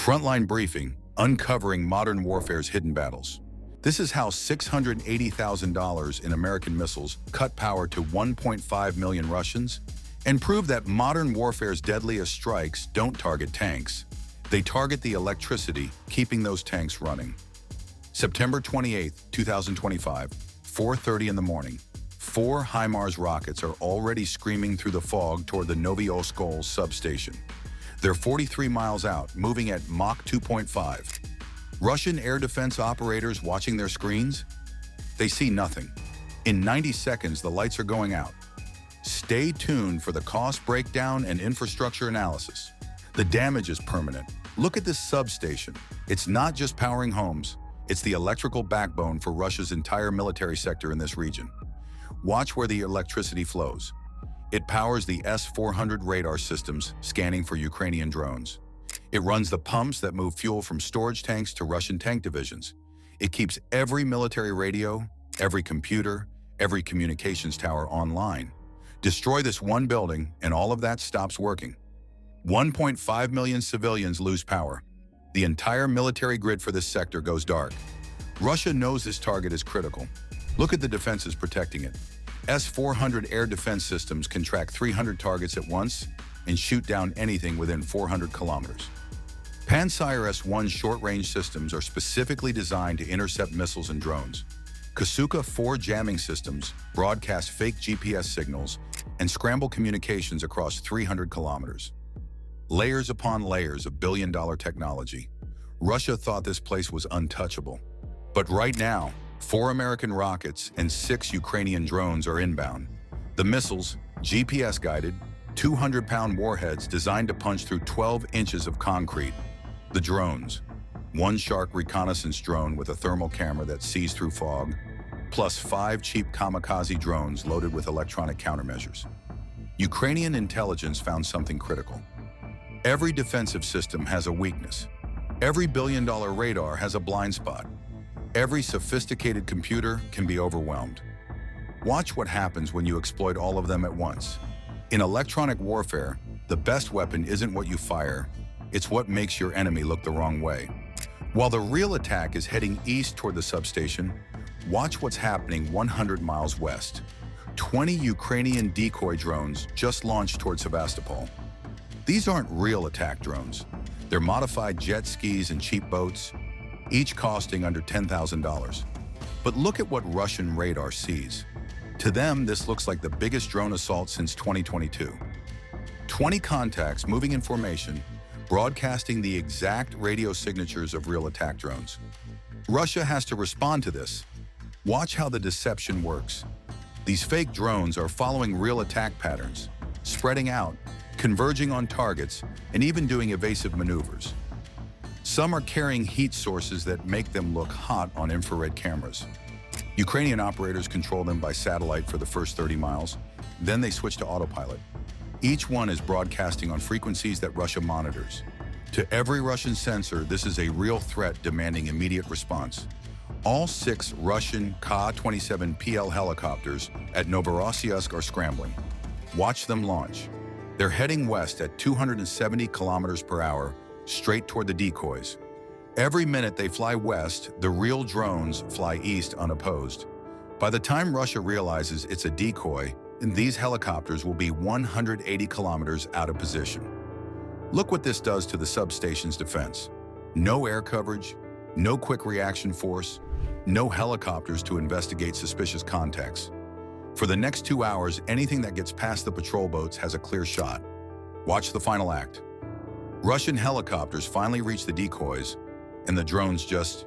Frontline briefing, uncovering modern warfare's hidden battles. This is how $680,000 in American missiles cut power to 1.5 million Russians and prove that modern warfare's deadliest strikes don't target tanks. They target the electricity, keeping those tanks running. September 28, 2025, 4:30 in the morning. 4 HIMARS rockets are already screaming through the fog toward the Novi Oskol substation. They're 43 miles out, moving at Mach 2.5. Russian air defense operators watching their screens? They see nothing. In 90 seconds, the lights are going out. Stay tuned for the cost breakdown and infrastructure analysis. The damage is permanent. Look at this substation. It's not just powering homes. It's the electrical backbone for Russia's entire military sector in this region. Watch where the electricity flows. It powers the S-400 radar systems scanning for Ukrainian drones. It runs the pumps that move fuel from storage tanks to Russian tank divisions. It keeps every military radio, every computer, every communications tower online. Destroy this one building and all of that stops working. 1.5 million civilians lose power. The entire military grid for this sector goes dark. Russia knows this target is critical. Look at the defenses protecting it. S-400 air defense systems can track 300 targets at once and shoot down anything within 400 kilometers. Pantsir S-1 short-range systems are specifically designed to intercept missiles and drones. Kasuka-4 jamming systems broadcast fake GPS signals and scramble communications across 300 kilometers. Layers upon layers of billion-dollar technology. Russia thought this place was untouchable. But right now, 4 American rockets and 6 Ukrainian drones are inbound. The missiles, GPS-guided, 200-pound warheads designed to punch through 12 inches of concrete. The drones, 1 Shark reconnaissance drone with a thermal camera that sees through fog, plus 5 cheap kamikaze drones loaded with electronic countermeasures. Ukrainian intelligence found something critical. Every defensive system has a weakness. Every billion-dollar radar has a blind spot. Every sophisticated computer can be overwhelmed. Watch what happens when you exploit all of them at once. In electronic warfare, the best weapon isn't what you fire, it's what makes your enemy look the wrong way. While the real attack is heading east toward the substation, watch what's happening 100 miles west. 20 Ukrainian decoy drones just launched toward Sevastopol. These aren't real attack drones. They're modified jet skis and cheap boats, each costing under $10,000. But look at what Russian radar sees. To them, this looks like the biggest drone assault since 2022. 20 contacts moving in formation, broadcasting the exact radio signatures of real attack drones. Russia has to respond to this. Watch how the deception works. These fake drones are following real attack patterns, spreading out, converging on targets, and even doing evasive maneuvers. Some are carrying heat sources that make them look hot on infrared cameras. Ukrainian operators control them by satellite for the first 30 miles, then they switch to autopilot. Each one is broadcasting on frequencies that Russia monitors. To every Russian sensor, this is a real threat demanding immediate response. All 6 Russian Ka-27PL helicopters at Novi Oskol are scrambling. Watch them launch. They're heading west at 270 kilometers per hour, straight toward the decoys. Every minute they fly west, the real drones fly east unopposed. By the time Russia realizes it's a decoy, these helicopters will be 180 kilometers out of position. Look what this does to the substation's defense. No air coverage, no quick reaction force, no helicopters to investigate suspicious contacts. For the next 2 hours, anything that gets past the patrol boats has a clear shot. Watch the final act. Russian helicopters finally reach the decoys, and the drones just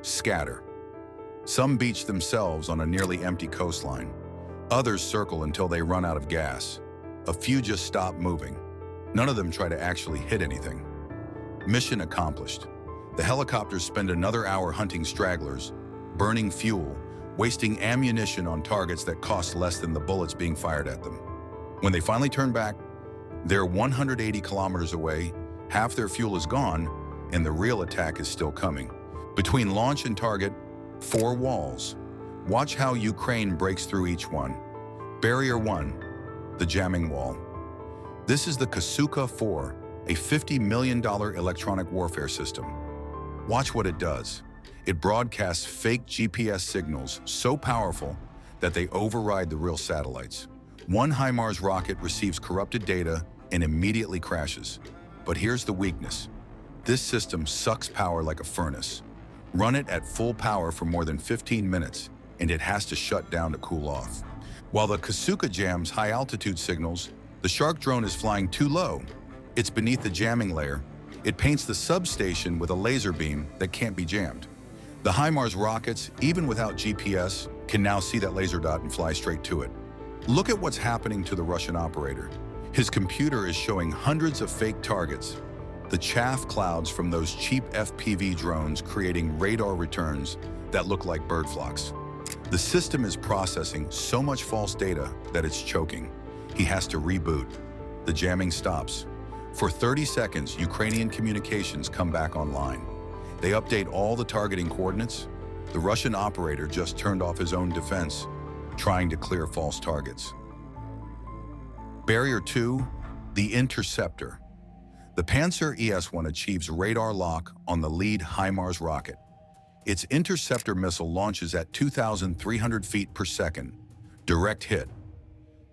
scatter. Some beach themselves on a nearly empty coastline. Others circle until they run out of gas. A few just stop moving. None of them try to actually hit anything. Mission accomplished. The helicopters spend another hour hunting stragglers, burning fuel, wasting ammunition on targets that cost less than the bullets being fired at them. When they finally turn back, they're 180 kilometers away, half their fuel is gone, and the real attack is still coming. Between launch and target, 4 walls. Watch how Ukraine breaks through each one. Barrier 1, the jamming wall. This is the Kasuka-4, a $50 million electronic warfare system. Watch what it does. It broadcasts fake GPS signals so powerful that they override the real satellites. One HIMARS rocket receives corrupted data and immediately crashes. But here's the weakness. This system sucks power like a furnace. Run it at full power for more than 15 minutes, and it has to shut down to cool off. While the Kasuka jams high-altitude signals, the Shark drone is flying too low. It's beneath the jamming layer. It paints the substation with a laser beam that can't be jammed. The HIMARS rockets, even without GPS, can now see that laser dot and fly straight to it. Look at what's happening to the Russian operator. His computer is showing hundreds of fake targets. The chaff clouds from those cheap FPV drones creating radar returns that look like bird flocks. The system is processing so much false data that it's choking. He has to reboot. The jamming stops. For 30 seconds, Ukrainian communications come back online. They update all the targeting coordinates. The Russian operator just turned off his own defense, trying to clear false targets. Barrier 2, the interceptor. The Pantsir ES-1 achieves radar lock on the lead HIMARS rocket. Its interceptor missile launches at 2,300 feet per second. Direct hit.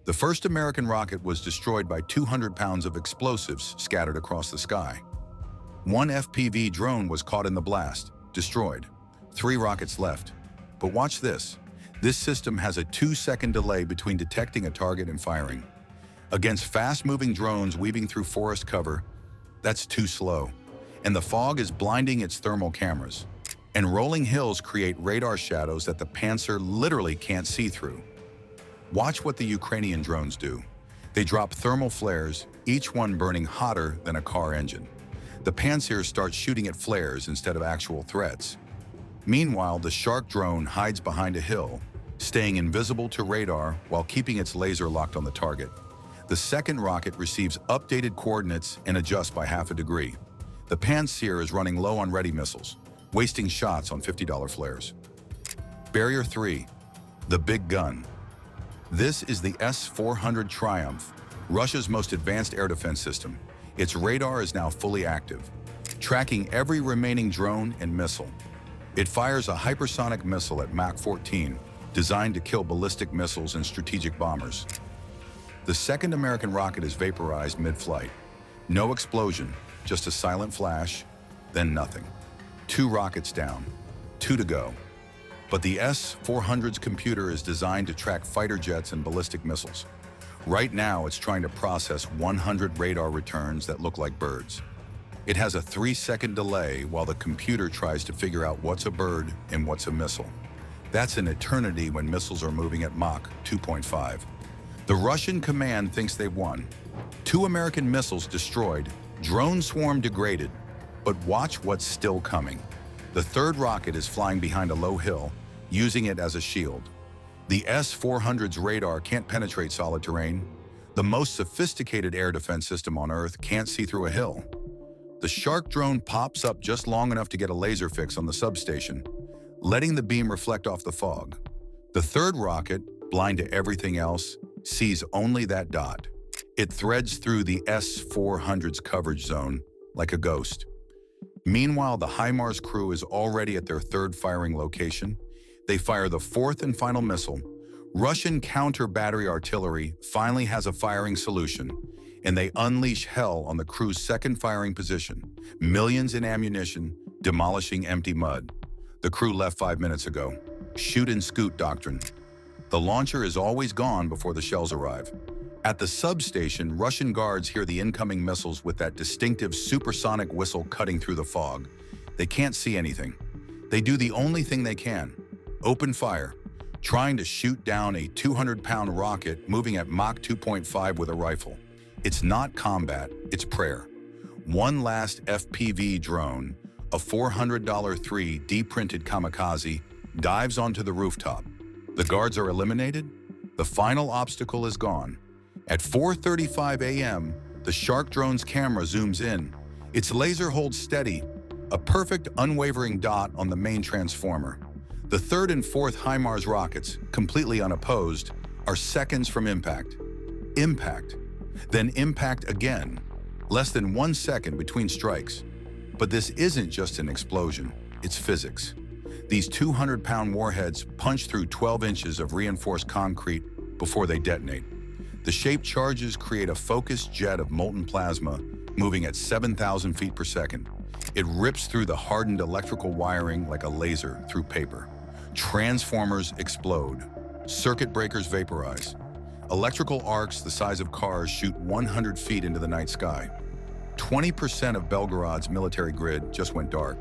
The first American rocket was destroyed by 200 pounds of explosives scattered across the sky. One FPV drone was caught in the blast, destroyed. 3 rockets left. But watch this. This system has a 2-second delay between detecting a target and firing. Against fast-moving drones weaving through forest cover, that's too slow. And the fog is blinding its thermal cameras. And rolling hills create radar shadows that the Pantsir literally can't see through. Watch what the Ukrainian drones do. They drop thermal flares, each one burning hotter than a car engine. The Pantsir starts shooting at flares instead of actual threats. Meanwhile, the Shark drone hides behind a hill, staying invisible to radar while keeping its laser locked on the target. The second rocket receives updated coordinates and adjusts by half a degree. The Pantsir is running low on ready missiles, wasting shots on $50 flares. Barrier 3, the big gun. This is the S-400 Triumph, Russia's most advanced air defense system. Its radar is now fully active, tracking every remaining drone and missile. It fires a hypersonic missile at Mach 14, designed to kill ballistic missiles and strategic bombers. The second American rocket is vaporized mid-flight. No explosion, just a silent flash, then nothing. 2 rockets down, 2 to go. But the S-400's computer is designed to track fighter jets and ballistic missiles. Right now, it's trying to process 100 radar returns that look like birds. It has a 3-second delay while the computer tries to figure out what's a bird and what's a missile. That's an eternity when missiles are moving at Mach 2.5. The Russian command thinks they've won. 2 American missiles destroyed, drone swarm degraded, but watch what's still coming. The third rocket is flying behind a low hill, using it as a shield. The S-400's radar can't penetrate solid terrain. The most sophisticated air defense system on Earth can't see through a hill. The Shark drone pops up just long enough to get a laser fix on the substation, letting the beam reflect off the fog. The third rocket, blind to everything else, sees only that dot. It threads through the S-400's coverage zone like a ghost. Meanwhile, the HIMARS crew is already at their third firing location. They fire the fourth and final missile. Russian counter-battery artillery finally has a firing solution, and they unleash hell on the crew's second firing position. Millions in ammunition, demolishing empty mud. The crew left 5 minutes ago. Shoot and scoot doctrine. The launcher is always gone before the shells arrive. At the substation, Russian guards hear the incoming missiles with that distinctive supersonic whistle cutting through the fog. They can't see anything. They do the only thing they can. Open fire, trying to shoot down a 200-pound rocket moving at Mach 2.5 with a rifle. It's not combat, it's prayer. One last FPV drone, a $400 3D printed kamikaze, dives onto the rooftop. The guards are eliminated. The final obstacle is gone. At 4:35 a.m., the Shark drone's camera zooms in. Its laser holds steady, a perfect unwavering dot on the main transformer. The third and fourth HIMARS rockets, completely unopposed, are seconds from impact. Impact, then impact again. Less than 1 second between strikes. But this isn't just an explosion, it's physics. These 200-pound warheads punch through 12 inches of reinforced concrete before they detonate. The shaped charges create a focused jet of molten plasma moving at 7,000 feet per second. It rips through the hardened electrical wiring like a laser through paper. Transformers explode. Circuit breakers vaporize. Electrical arcs the size of cars shoot 100 feet into the night sky. 20% of Belgorod's military grid just went dark.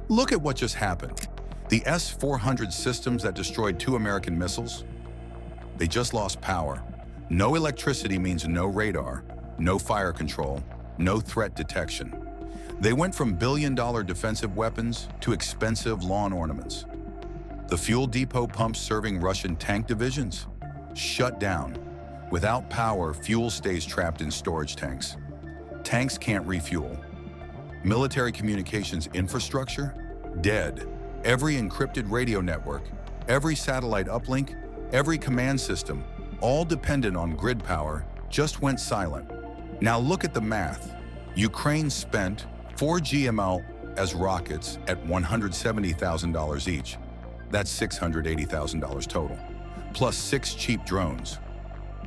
Look at what just happened. The S-400 systems that destroyed 2 American missiles, they just lost power. No electricity means no radar, no fire control, no threat detection. They went from billion-dollar defensive weapons to expensive lawn ornaments. The fuel depot pumps serving Russian tank divisions, shut down. Without power, fuel stays trapped in storage tanks. Tanks can't refuel. Military communications infrastructure, dead. Every encrypted radio network, every satellite uplink, every command system, all dependent on grid power, just went silent. Now look at the math. Ukraine spent 4 GML as rockets at $170,000 each. That's $680,000 total, plus 6 cheap drones.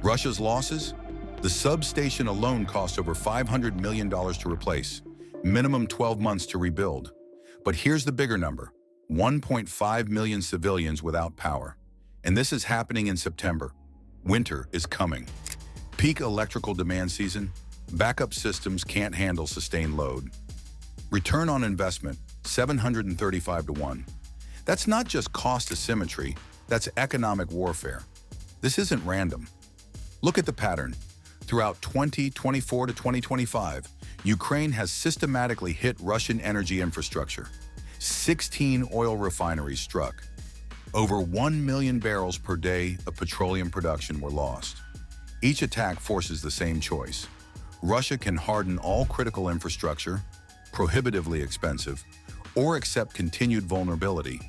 Russia's losses? The substation alone cost over $500 million to replace, minimum 12 months to rebuild. But here's the bigger number, 1.5 million civilians without power. And this is happening in September. Winter is coming. Peak electrical demand season, backup systems can't handle sustained load. Return on investment, 735 to 1. That's not just cost asymmetry, that's economic warfare. This isn't random. Look at the pattern. Throughout 2024 to 2025, Ukraine has systematically hit Russian energy infrastructure. 16 oil refineries struck. Over 1 million barrels per day of petroleum production were lost. Each attack forces the same choice. Russia can harden all critical infrastructure, prohibitively expensive, or accept continued vulnerability.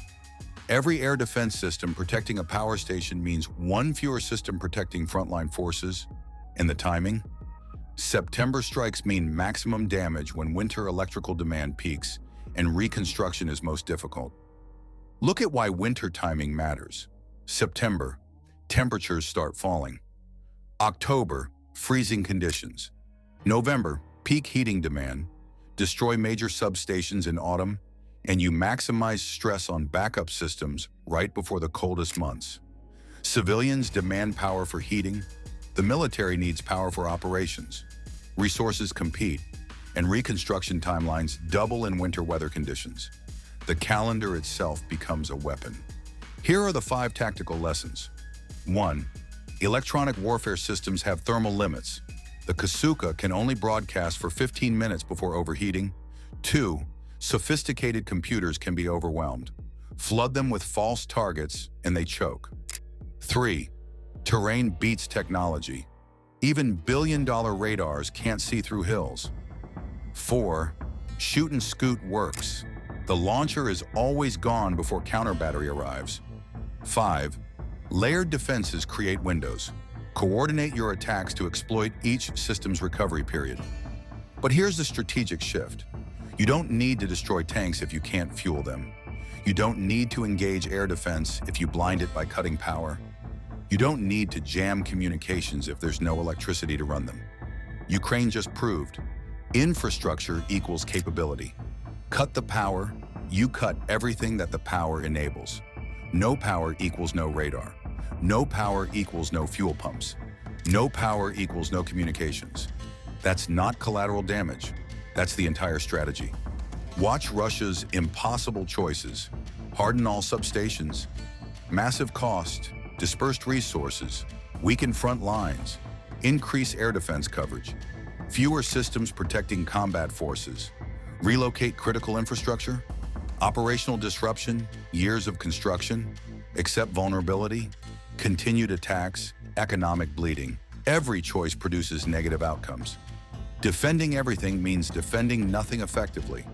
Every air defense system protecting a power station means 1 fewer system protecting frontline forces. And the timing? September strikes mean maximum damage when winter electrical demand peaks and reconstruction is most difficult. Look at why winter timing matters. September, temperatures start falling. October, freezing conditions. November, peak heating demand. Destroy major substations in autumn, and you maximize stress on backup systems right before the coldest months. Civilians demand power for heating. The military needs power for operations. Resources compete, and reconstruction timelines double in winter weather conditions. The calendar itself becomes a weapon. Here are the 5 tactical lessons. 1. Electronic warfare systems have thermal limits. The Kasuka can only broadcast for 15 minutes before overheating. 2. Sophisticated computers can be overwhelmed. Flood them with false targets and they choke. 3. Terrain beats technology. Even billion-dollar radars can't see through hills. 4. Shoot and scoot works. The launcher is always gone before counter battery arrives. 5. Layered defenses create windows. Coordinate your attacks to exploit each system's recovery period. But here's the strategic shift. You don't need to destroy tanks if you can't fuel them. You don't need to engage air defense if you blind it by cutting power. You don't need to jam communications if there's no electricity to run them. Ukraine just proved infrastructure equals capability. Cut the power, you cut everything that the power enables. No power equals no radar. No power equals no fuel pumps. No power equals no communications. That's not collateral damage. That's the entire strategy. Watch Russia's impossible choices. Harden all substations. Massive cost, dispersed resources, weaken front lines, increase air defense coverage, fewer systems protecting combat forces, relocate critical infrastructure, operational disruption, years of construction, accept vulnerability, continued attacks, economic bleeding. Every choice produces negative outcomes. Defending everything means defending nothing effectively.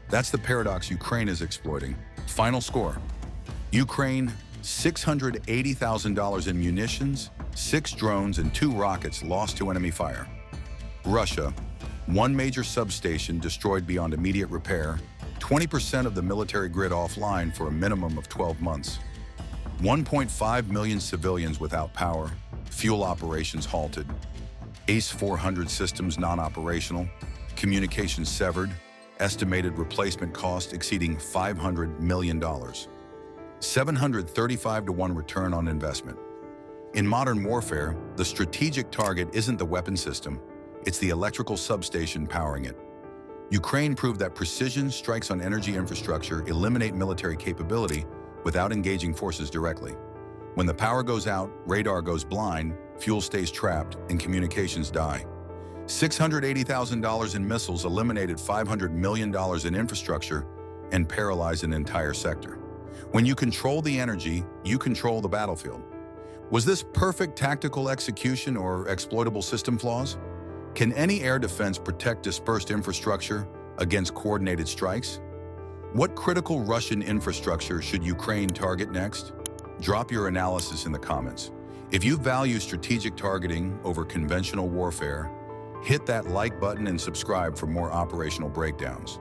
That's the paradox Ukraine is exploiting. Final score. Ukraine, $680,000 in munitions, 6 drones and 2 rockets lost to enemy fire. Russia, One major substation destroyed beyond immediate repair, 20% of the military grid offline for a minimum of 12 months. 1.5 million civilians without power, fuel operations halted, ACE-400 systems non-operational, communications severed, estimated replacement cost exceeding $500 million. 735-to-1 return on investment. In modern warfare, the strategic target isn't the weapon system, it's the electrical substation powering it. Ukraine proved that precision strikes on energy infrastructure eliminate military capability without engaging forces directly. When the power goes out, radar goes blind, fuel stays trapped, and communications die. $680,000 in missiles eliminated $500 million in infrastructure and paralyzed an entire sector. When you control the energy, you control the battlefield. Was this perfect tactical execution or exploitable system flaws? Can any air defense protect dispersed infrastructure against coordinated strikes? What critical Russian infrastructure should Ukraine target next? Drop your analysis in the comments. If you value strategic targeting over conventional warfare, hit that like button and subscribe for more operational breakdowns.